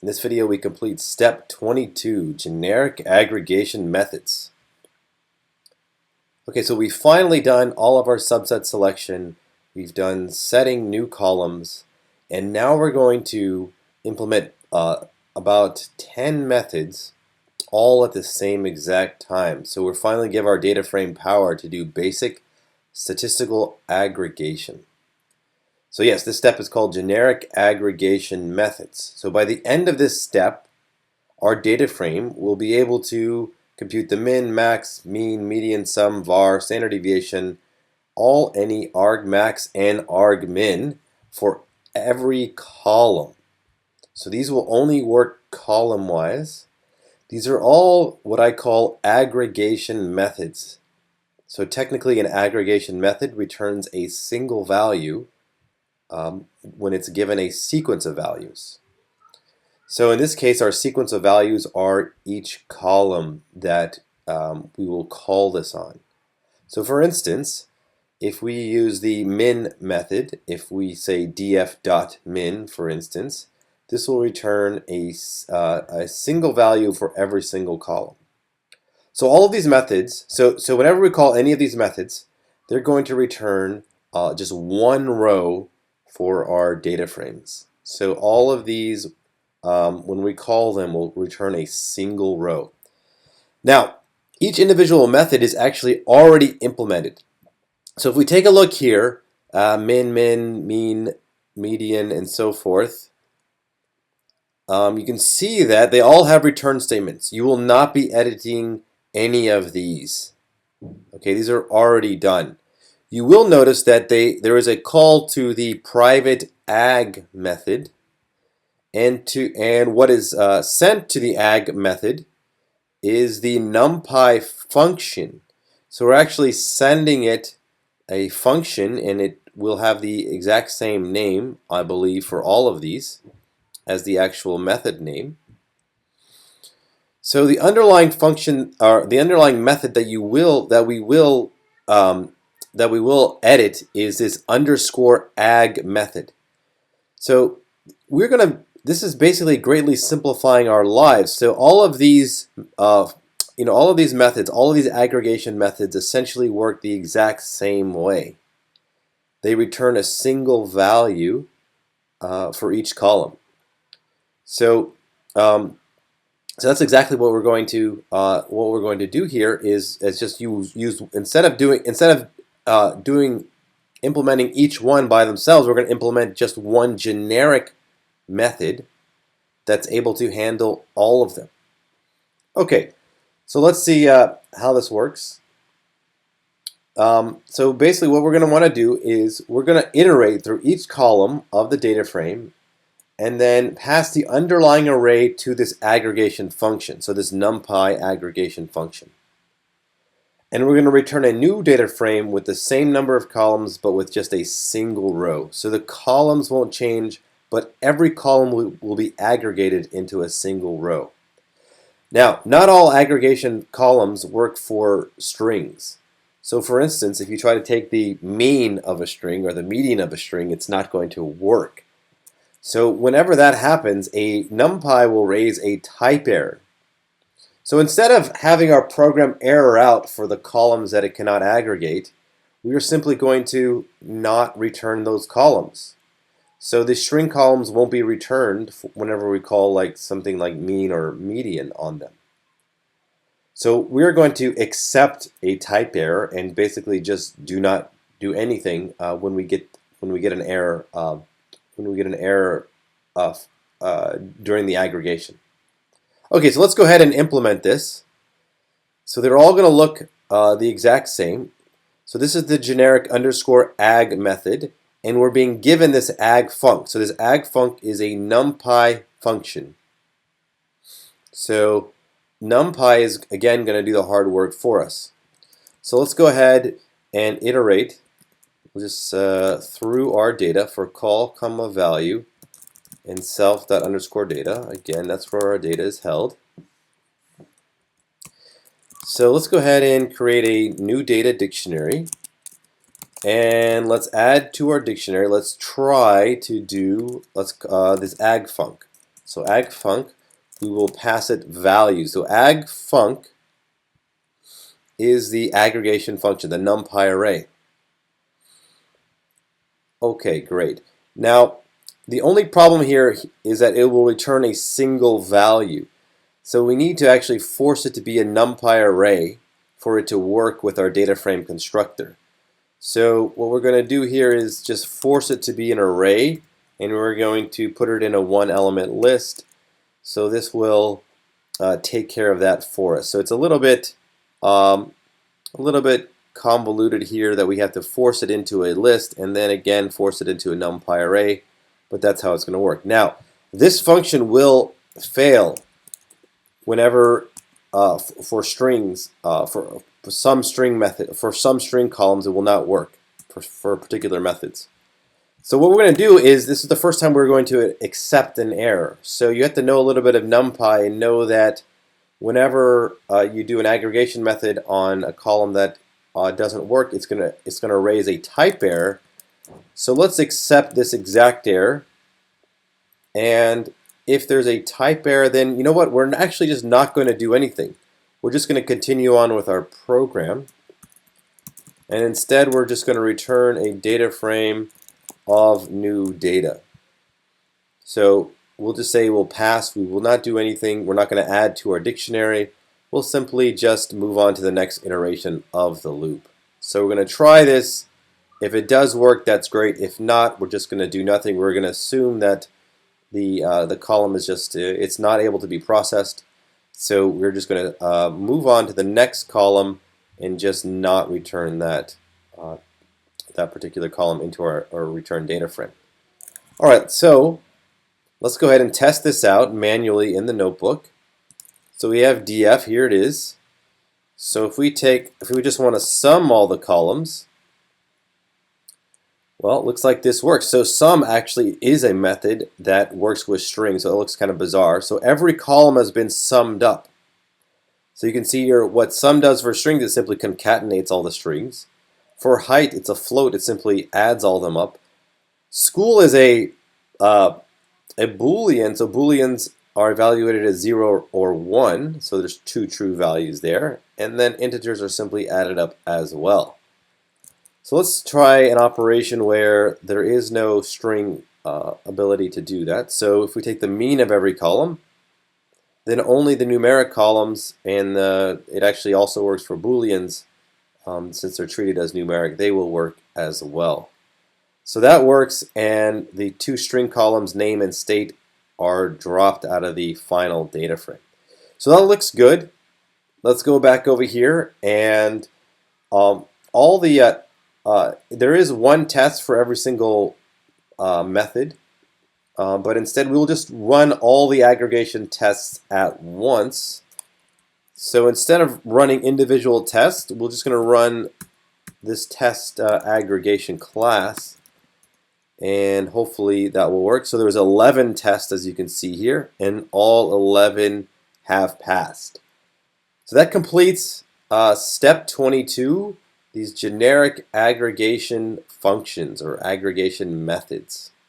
In this video, we complete step 22, generic aggregation methods. Okay, so we've finally done all of our subset selection. We've done setting new columns, and now we're going to implement about 10 methods all at the same exact time. So we're finally give our data frame power to do basic statistical aggregation. So yes, this step is called generic aggregation methods. So by the end of this step, our data frame will be able to compute the min, max, mean, median, sum, var, standard deviation, all, any, argmax, and argmin for every column. So these will only work column-wise. These are all what I call aggregation methods. So technically an aggregation method returns a single value when it's given a sequence of values. So in this case, our sequence of values are each column that we will call this on. So for instance, if we use the min method, if we say df.min, for instance, this will return a single value for every single column. So all of these methods, so whenever we call any of these methods, they're going to return just one row for our data frames. So all of these, when we call them, will return a single row. Now, each individual method is actually already implemented. So if we take a look here, min, mean, median, and so forth, you can see that they all have return statements. You will not be editing any of these. Okay, these are already done. You will notice that there is a call to the private ag method, and what is sent to the ag method is the numpy function. So we're actually sending it a function, and it will have the exact same name, I believe, for all of these as the actual method name. So the underlying function, or the underlying method that we will edit is this underscore ag method. So this is basically greatly simplifying our lives. So all of these, all of these methods, all of these aggregation methods essentially work the exact same way. They return a single value for each column. So that's exactly what we're going to do here is just use instead of implementing each one by themselves, we're going to implement just one generic method that's able to handle all of them. Okay, so let's see how this works. So basically what we're going to want to do is we're going to iterate through each column of the data frame and then pass the underlying array to this aggregation function, so this numpy aggregation function. And we're going to return a new data frame with the same number of columns but with just a single row. So the columns won't change, but every column will be aggregated into a single row. Now, not all aggregation columns work for strings. So for instance, if you try to take the mean of a string or the median of a string, it's not going to work. So whenever that happens, a numpy will raise a type error. So instead of having our program error out for the columns that it cannot aggregate, we are simply going to not return those columns. So the string columns won't be returned whenever we call something like mean or median on them. So we're going to accept a type error and basically just do not do anything when we get an error during the aggregation. Okay, so let's go ahead and implement this. So they're all going to look the exact same. So this is the generic underscore ag method, and we're being given this ag func. So this ag func is a numpy function. So numpy is again going to do the hard work for us. So let's go ahead and iterate. We'll just through our data for call comma value and self.underscore-data. Again, that's where our data is held. So let's go ahead and create a new data dictionary. And let's add to our dictionary. Let's try to do this ag func. So aggfunc, we will pass it value. So aggfunc is the aggregation function, the NumPy array. Okay, great. Now, the only problem here is that it will return a single value. So we need to actually force it to be a NumPy array for it to work with our data frame constructor. So what we're going to do here is just force it to be an array, and we're going to put it in a one-element list. So this will take care of that for us. So it's a little bit convoluted here that we have to force it into a list and then again force it into a NumPy array, but that's how it's going to work. Now, this function will fail whenever for strings, for some string method, for some string columns, it will not work for particular methods. So what we're going to do is, this is the first time we're going to accept an error. So you have to know a little bit of NumPy and know that whenever you do an aggregation method on a column that doesn't work, it's gonna raise a type error. So let's accept this exact error. And if there's a type error, then you know what? We're actually just not going to do anything. We're just going to continue on with our program. And instead, we're just going to return a data frame of new data. So we'll just say we'll pass. We will not do anything. We're not going to add to our dictionary. We'll simply just move on to the next iteration of the loop. So we're going to try this. If it does work, that's great. If not, we're just going to do nothing. We're going to assume that the column is just it's not able to be processed. So we're just going to move on to the next column and just not return that that particular column into our return data frame. All right, so let's go ahead and test this out manually in the notebook. So we have df, here it is. So if we just want to sum all the columns, well, it looks like this works. So sum actually is a method that works with strings, so it looks kind of bizarre. So every column has been summed up. So you can see here what sum does for strings, it simply concatenates all the strings. For height, it's a float, it simply adds all them up. School is a Boolean, so Booleans are evaluated as 0 or 1, so there's two true values there. And then integers are simply added up as well. So let's try an operation where there is no string ability to do that. So if we take the mean of every column, then only the numeric columns, and it actually also works for Booleans, since they're treated as numeric, they will work as well. So that works, and the two string columns, name and state, are dropped out of the final data frame. So that looks good. Let's go back over here, and there is one test for every single method, but instead we'll just run all the aggregation tests at once. So instead of running individual tests, we're just going to run this test aggregation class, and hopefully that will work. So there's 11 tests, as you can see here, and all 11 have passed. So that completes step 22, these generic aggregation functions or aggregation methods.